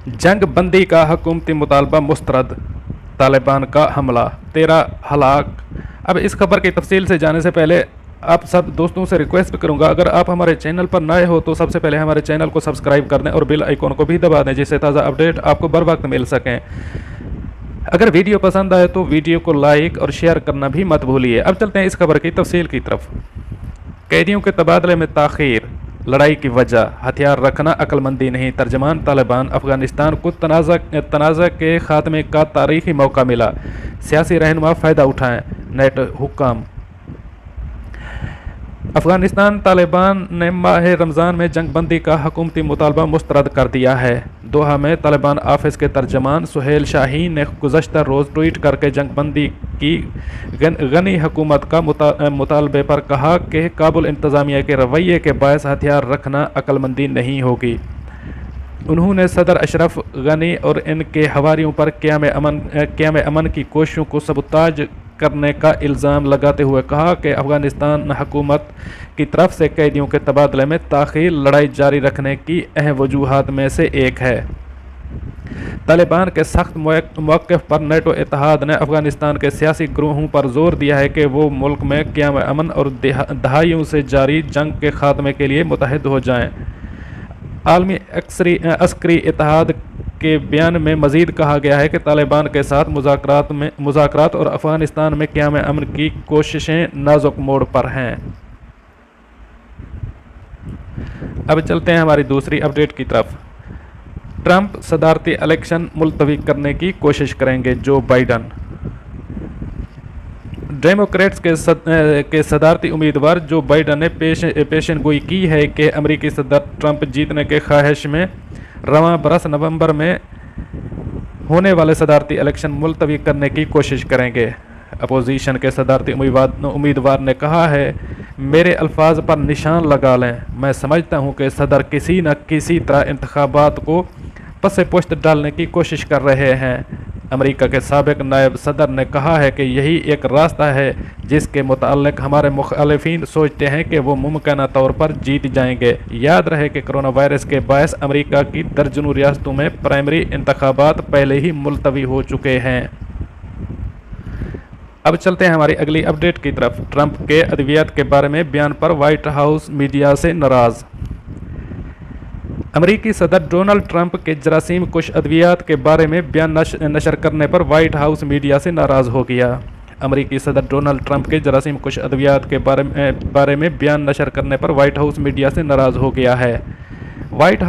जंग बंदी का हुकूमती मुतालबा मुस्तरद, तालिबान का हमला, 13 हलाक। अब इस खबर की तफसील से जाने से पहले आप सब दोस्तों से रिक्वेस्ट करूंगा, अगर आप हमारे चैनल पर नए हो तो सबसे पहले हमारे चैनल को सब्सक्राइब कर दें और बेल आइकॉन को भी दबा दें, जिससे ताज़ा अपडेट आपको बर वक्त मिल सकें। अगर वीडियो पसंद आए तो वीडियो को लाइक और शेयर करना भी मत भूलिए। अब चलते हैं इस खबर की तफसील की तरफ। कैदियों के तबादले में ताख़ीर, लड़ाई की वजह, हथियार रखना अक्लमंदी नहीं। तर्जमान तालिबान, अफगानिस्तान को तनाज़ा के खात्मे का तारीखी मौका मिला, सियासी रहनुमा फ़ायदा उठाएं, नेट हुक्म। अफगानिस्तान तालिबान ने माह रमज़ान में जंग बंदी का हुकूमती मुतालबा मुस्तरद कर दिया है। दोहा में तालिबान ऑफिस के तर्जमान सुहेल शाहीन ने गुज़श्ता रोज़ ट्वीट करके जंग बंदी की गनी हुकूमत का मुतालबे पर कहा कि काबुल इंतज़ामिया के रवैये के बायस हथियार रखना अक्लमंदी नहीं होगी। उन्होंने सदर अशरफ गनी और इनके हवारियों पर क़याम अमन की कोशिशों को सबूताज करने का इल्ज़ाम लगाते हुए कहा कि अफ़गानिस्तान हुकूमत की तरफ से कैदियों के तबादले में ताख़ीर लड़ाई जारी रखने की अहम वजूहात में से एक है। तालिबान के सख्त मौक़िफ़ पर नेटो इत्तेहाद ने अफ़गानिस्तान के सियासी ग्रोहों पर जोर दिया है कि वो मुल्क में क़याम अमन और दहाइयों से जारी जंग के ख़ात्मे के लिए मुतहद हो जाएँ। आलमी अस्करी इत्तेहाद के बयान में मज़ीद कहा गया है कि तालिबान के साथ मुज़ाकरात और अफ़गानिस्तान में क़याम अमन की कोशिशें नाजुक मोड़ पर हैं। अब चलते हैं हमारी दूसरी अपडेट की तरफ। ट्रंप सदारती इलेक्शन मुलतवी करने की कोशिश करेंगे, जो बाइडन। डेमोक्रेट्स के सदारती उम्मीदवार जो बाइडन ने पेशन गोई की है कि अमरीकी सदर ट्रंप जीतने के ख्वाहिश में रवां बरस नवंबर में होने वाले सदारती इलेक्शन मुलतवी करने की कोशिश करेंगे। अपोजिशन के सदारती उम्मीदवार ने कहा है, मेरे अल्फाज पर निशान लगा लें, मैं समझता हूं कि सदर किसी न किसी तरह इंतखाबात को पसे पुश्त डालने की कोशिश कर रहे हैं। अमेरिका के साबिक नायब सदर ने कहा है कि यही एक रास्ता है जिसके मुताल्लिक हमारे मुखालिफिन सोचते हैं कि वो मुमकिन तौर पर जीत जाएंगे। याद रहे कि कोरोना वायरस के बायस अमेरिका की दर्जनों रियासतों में प्राइमरी इंतखाबात पहले ही मुलतवी हो चुके हैं। अब चलते हैं हमारी अगली अपडेट की तरफ। ट्रंप के अद्वियात के बारे में बयान पर व्हाइट हाउस मीडिया से नाराज़। अमेरिकी सदर डोनाल्ड ट्रंप के जरासीम कुश अद्वियात के बारे में बयान नशर करने पर व्हाइट हाउस मीडिया से नाराज़ हो गया। अमेरिकी सदर डोनाल्ड ट्रंप के जरासीम कुश अद्वियात के बारे में बयान नशर करने पर व्हाइट हाउस मीडिया से नाराज़ हो गया है। व्हाइट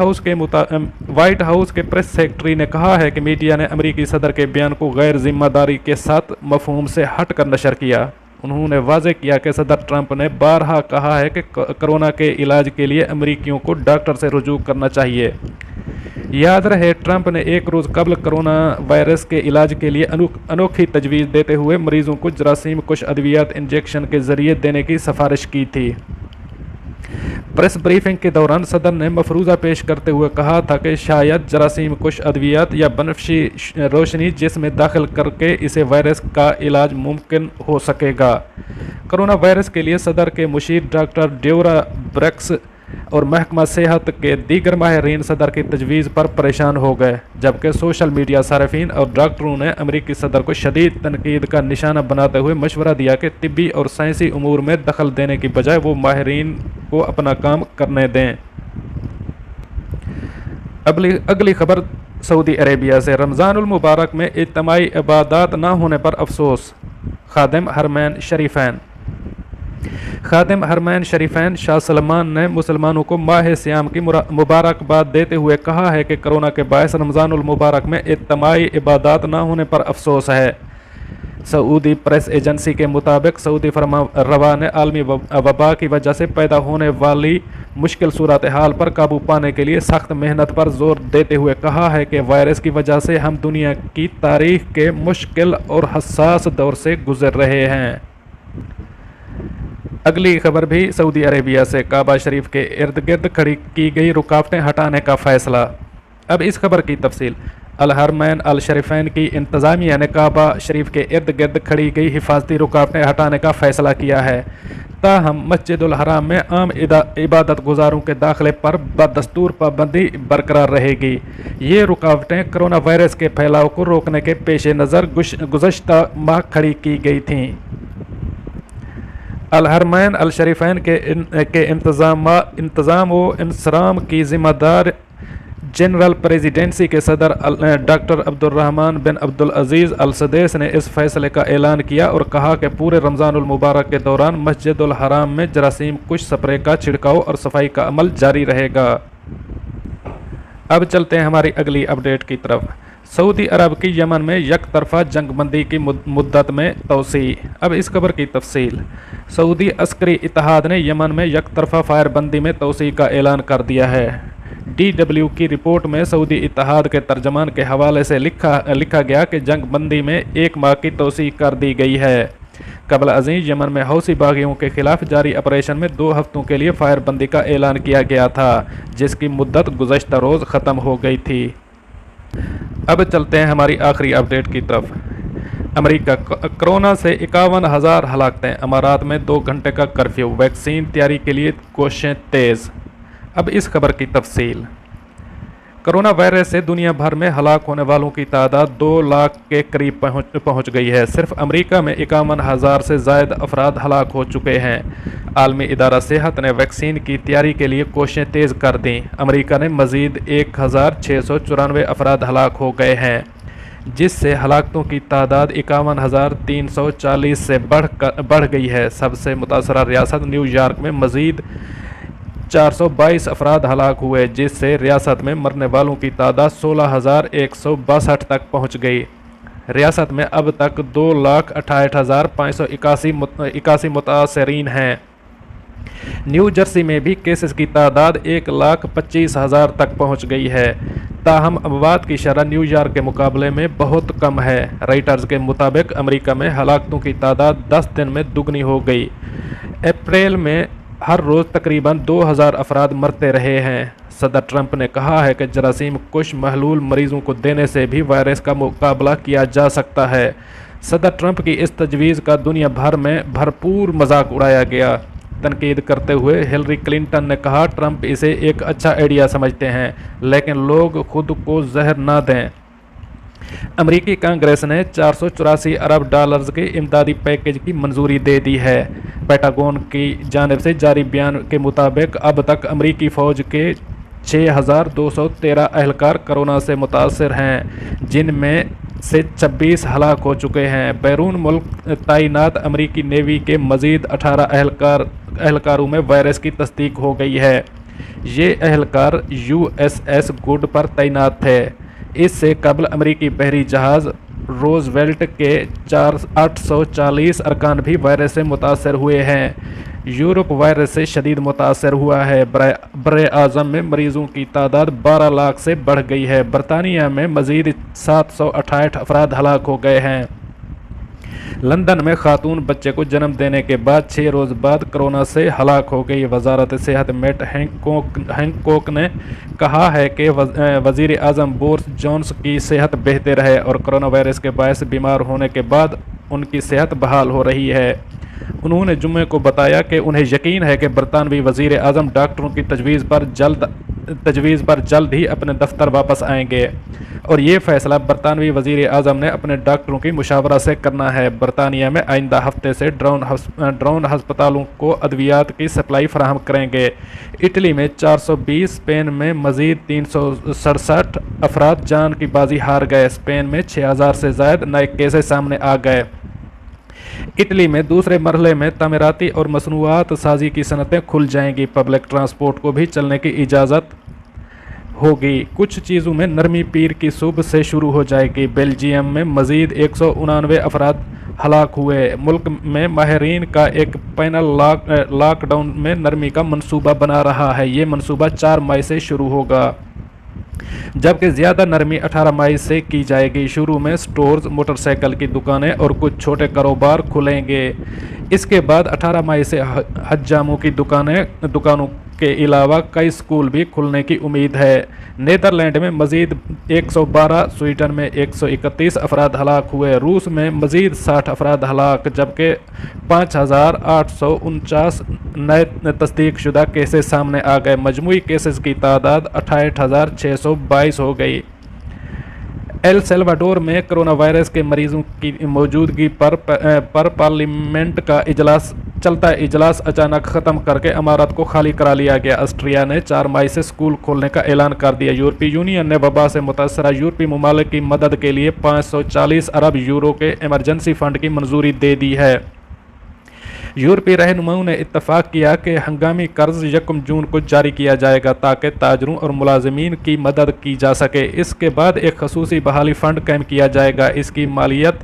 हाउस के प्रेस सेक्रेटरी ने कहा है कि मीडिया ने अमेरिकी सदर के बयान को गैर जिम्मेदारी के साथ मफहूम से हट कर नशर किया। उन्होंने वाज़ेह किया कि सदर ट्रंप ने बारहा कहा है कि कोरोना के इलाज के लिए अमेरिकियों को डॉक्टर से रुजू करना चाहिए। याद रहे, ट्रंप ने एक रोज़ कबल कोरोना वायरस के इलाज के लिए अनोखी तजवीज़ देते हुए मरीजों को जरासीम कुश अद्वियात इंजेक्शन के ज़रिए देने की सिफारिश की थी। प्रेस ब्रीफिंग के दौरान सदर ने मफरूज़ा पेश करते हुए कहा था कि शायद जरासीम कुश अद्वियात या बनफशी रोशनी जिसमें दाखिल करके इसे वायरस का इलाज मुमकिन हो सकेगा। कोरोना वायरस के लिए सदर के मुशीर डॉक्टर ड्योरा ब्रैक्स और महकमा सेहत के दीगर माहिरीन सदर की तजवीज़ पर परेशान हो गए, जबकि सोशल मीडिया सार्फिन और डॉक्टरों ने अमेरिकी सदर को शदीद तनकीद का निशाना बनाते हुए मशवरा दिया कि तिब्बी और साइंसी उमूर में दखल देने की बजाय वो माहिरीन को अपना काम करने दें। अगली खबर सऊदी अरेबिया से। रमज़ानुल मुबारक में इज्तिमाई इबादत न होने पर अफसोस, खादिम हरमैन शरीफैन शाह सलमान ने मुसलमानों को माह सियाम की मुबारकबाद देते हुए कहा है कि कोरोना के बायस रमज़ानुल मुबारक में इज्तिमाई इबादत न होने पर अफसोस है। सऊदी प्रेस एजेंसी के मुताबिक सऊदी फरमारवा ने आलमी वबा की वजह से पैदा होने वाली मुश्किल सूरत हाल पर काबू पाने के लिए सख्त मेहनत पर जोर देते हुए कहा है कि वायरस की वजह से हम दुनिया की तारीख के मुश्किल और हसास दौर से गुजर रहे हैं। अगली खबर भी सऊदी अरेबिया से। काबा शरीफ के इर्द गिर्द खड़ी की गई रुकावटें हटाने का फ़ैसला। अब इस खबर की तफसील। अल हरमैन अल शरीफैन की इंतज़ामिया ने काबा शरीफ के इर्द गिर्द खड़ी गई हिफाजती रुकावटें हटाने का फ़ैसला किया है। ताहम मस्जिदुल हराम में आम इबादत गुजारों के दाखिले पर बदस्तूर पाबंदी बरकरार रहेगी। ये रुकावटें कोरोना वायरस के फैलाव को रोकने के पेश नज़र गुज़श्ता माह खड़ी की गई थीं। अल हरमैन अल शरीफैन के इंतज़ाम व इंसराम की ज़िम्मेदार जनरल प्रेसिडेंसी के सदर डॉक्टर अब्दुर्रहमान बिन अब्दुल अजीज़ अल सदैस ने इस फैसले का ऐलान किया और कहा कि पूरे रमज़ानुल मुबारक के दौरान मस्जिदुल हराम में जरासीम कुश स्प्रे का छिड़काव और सफाई का अमल जारी रहेगा। अब चलते हैं हमारी अगली अपडेट की तरफ। सऊदी अरब की यमन में यकतरफा जंगबंदी की मुद्दत में तोसी। अब इस खबर की तफसील। सऊदी अस्करी इत्तेहाद ने यमन में यकतरफा फायरबंदी में तोसी का ऐलान कर दिया है। DW की रिपोर्ट में सऊदी इत्तेहाद के तर्जमान के हवाले से लिखा गया कि जंगबंदी में 1 माह की तोसी कर दी गई है। कबल अज़ीज़ यमन में हौसी बागियों के खिलाफ जारी ऑपरेशन में 2 हफ्तों के लिए फायरबंदी का ऐलान किया गया था, जिसकी मुद्दत गुज़श्ता रोज़ ख़त्म हो गई थी। अब चलते हैं हमारी आखिरी अपडेट की तरफ। अमेरिका कोरोना से 51,000 हलाकतें, अमारात में 2 घंटे का कर्फ्यू, वैक्सीन तैयारी के लिए कोशिशें तेज़। अब इस खबर की तफसील। कोरोना वायरस से दुनिया भर में हलाक होने वालों की तादाद 2 लाख के करीब पहुंच गई है। सिर्फ अमेरिका में 51,000 से ज़ायद अफराद हलाक हो चुके हैं। आलमी इदारा सेहत ने वैक्सीन की तैयारी के लिए कोशिशें तेज़ कर दी। अमेरिका ने मज़ीद 1,694 अफराद हलाक हो गए हैं, जिससे हलाकतों की तादाद 51,340 से बढ़ गई है। सबसे मुतासरा रियासत न्यूयॉर्क में मज़ीद 422 अफराद हलाक हुए, जिससे रियासत में मरने वालों की तादाद 16,162 तक पहुंच गई। रियासत में अब तक 2,68,581 मुतासरीन हैं। न्यू जर्सी में भी केसेस की तादाद 1,25,000 तक पहुंच गई है। ताहम अमवात की शरह न्यूयॉर्क के मुकाबले में बहुत कम है। राइटर्स के मुताबिक अमेरिका में हलाकतों की तादाद 10 दिन में दुगनी हो गई। अप्रैल में हर रोज़ तकरीबन 2,000 अफराद मरते रहे हैं। सदर ट्रंप ने कहा है कि जरासीम कुछ महलूल मरीजों को देने से भी वायरस का मुकाबला किया जा सकता है। सदर ट्रंप की इस तजवीज़ का दुनिया भर में भरपूर मजाक उड़ाया गया। तनकीद करते हुए हिलरी क्लिंटन ने कहा, ट्रंप इसे एक अच्छा आइडिया समझते हैं, लेकिन लोग खुद को जहर ना दें। अमेरिकी कांग्रेस ने 484 अरब डॉलर्स के इमदादी पैकेज की मंजूरी दे दी है। पेंटागन की जानिब से जारी बयान के मुताबिक अब तक अमेरिकी फ़ौज के 6,213 अहलकार कोरोना से मुतासर हैं, जिनमें से 26 हलाक हो चुके हैं। बैरून मुल्क तैनात अमेरिकी नेवी के मज़ीद 18 अहलकारों में वायरस की तस्दीक हो गई है। ये अहलकार USS गुड पर तैनात थे। इससे कबल अमेरिकी बहरी जहाज़ रोजवेल्ट के 840 अरकान भी वायरस से मुतासर हुए हैं। यूरोप वायरस से शदीद मुतासर हुआ है। बरे आज़म में मरीज़ों की तादाद 12 लाख से बढ़ गई है। बरतानिया में मज़ीद 768 अफराद हलाक हो गए हैं। लंदन में खातून बच्चे को जन्म देने के बाद 6 रोज़ बाद कोरोना से हलाक हो गई। वजारत सेहत मेट हैंकॉक ने कहा है कि वज़ीर आज़म बोरिस जॉनसन की सेहत बेहतर है और कोरोना वायरस के बायस बीमार होने के बाद उनकी सेहत बहाल हो रही है। उन्होंने जुम्मे को बताया कि उन्हें यकीन है कि बरतानवी वज़ीर आज़म डॉक्टरों की तजवीज़ पर जल्द ही अपने दफ्तर वापस आएंगे और ये फैसला बरतानवी वज़ीर आज़म ने अपने डॉक्टरों की मुशावरा से करना है। बरतानिया में आइंदा हफ्ते से ड्रोन हस्पतालों को अद्वियात की सप्लाई फराहम करेंगे। इटली में 420, स्पेन में मज़ीद 367 अफराद जान की बाजी हार गए। स्पेन में 6,000 से ज़ायद नए केसेस सामने आ गए। इटली में दूसरे मरहले में तमीराती और मसनूआत साजी की सनतें खुल जाएंगी। पब्लिक ट्रांसपोर्ट को भी चलने की इजाज़त होगी। कुछ चीज़ों में नरमी पीर की सुबह से शुरू हो जाएगी। बेल्जियम में मज़ीद 199 अफराद हलाक हुए। मुल्क में माहिरीन का एक पैनल लॉकडाउन में नरमी का मंसूबा बना रहा है। ये मंसूबा 4 मई से शुरू होगा, जबकि ज़्यादा नरमी 18 मई से की जाएगी। शुरू में स्टोर्स, मोटरसाइकिल की दुकानें और कुछ छोटे कारोबार खुलेंगे। इसके बाद 18 मई से हज्जामों की दुकानों के अलावा कई स्कूल भी खुलने की उम्मीद है। नीदरलैंड में मजीद 112, स्वीडन में 131 अफराद हलाक हुए, रूस में मजीद 60 अफराद हलाक, जबकि 5,849 नए तस्दीक शुदा केसेस सामने आ गए। मजमूई केसेस की तादाद 68,622 हो गई। एल सल्वाडोर में कोरोना वायरस के मरीजों की मौजूदगी पर पार्लियामेंट का चलता इजलास अचानक ख़त्म करके इमारत को खाली करा लिया गया। ऑस्ट्रिया ने 4 मई से स्कूल खोलने का ऐलान कर दिया। यूरोपीय यूनियन ने वबा से मुतासरा यूरोपीय ममालिक की मदद के लिए 540 अरब यूरो के इमरजेंसी फंड की मंजूरी दे दी है। यूरोपीय रहनुमाओं ने इत्तफाक किया कि हंगामी कर्ज 1 जून को जारी किया जाएगा ताकि ताजरों और मुलाजमीन की मदद की जा सके। इसके बाद एक खसूसी बहाली फ़ंड कायम किया जाएगा। इसकी मालियत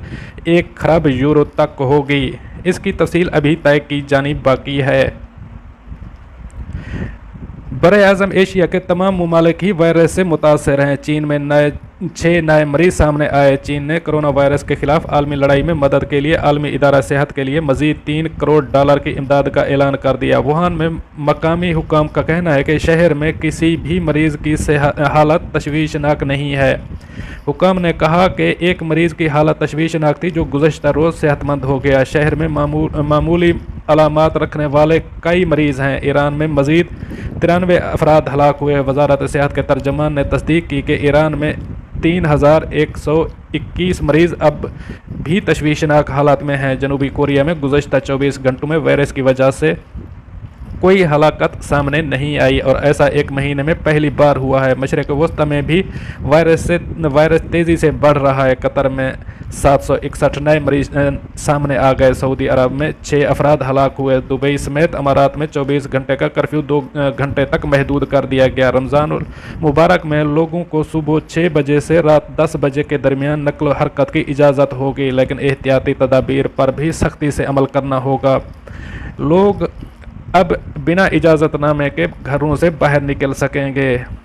1 खरब यूरो तक होगी। इसकी तफसील अभी तय की जानी बाकी है। बर-ए-आज़म एशिया के तमाम ममालिक ही वायरस से मुतासर हैं। चीन में 6 नए मरीज सामने आए। चीन ने कोरोना वायरस के खिलाफ आलमी लड़ाई में मदद के लिए आलमी इदारा सेहत के लिए मजीद $3 करोड़ की इमदाद का ऐलान कर दिया। वुहान में मकामी हुकाम का कहना है कि शहर में किसी भी मरीज की हालत तशवीशनाक नहीं है। हुकाम ने कहा कि एक मरीज की हालत तशवीशनाक थी जो गुज़श्ता रोज़ सेहतमंद हो गया। शहर में मामूली अलामात रखने वाले कई मरीज हैं। ईरान में मजीद 93 अफराद हलाक हुए। वजारत सेहत के तर्जमान ने तस्दीक की कि ईरान में 3,121 मरीज अब भी तशवीशनाक हालत में हैं। जनूबी कोरिया में गुज़श्ता 24 घंटों में वायरस की वजह से कोई हलाकत सामने नहीं आई और ऐसा 1 महीने में पहली बार हुआ है। मशरिक़ वस्ता में भी वायरस तेज़ी से बढ़ रहा है। कतर में 761 नए मरीज सामने आ गए। सऊदी अरब में 6 अफराद हलाक हुए। दुबई समेत अमारात में 24 घंटे का कर्फ्यू 2 घंटे तक महदूद कर दिया गया। रमज़ान मुबारक में लोगों को सुबह 6 बजे से रात 10 बजे के दरमियान नकल हरकत की इजाज़त होगी, लेकिन एहतियाती तदाबीर पर भी सख्ती से अमल करना होगा। लोग अब बिना इजाज़तनामे के घरों से बाहर निकल सकेंगे।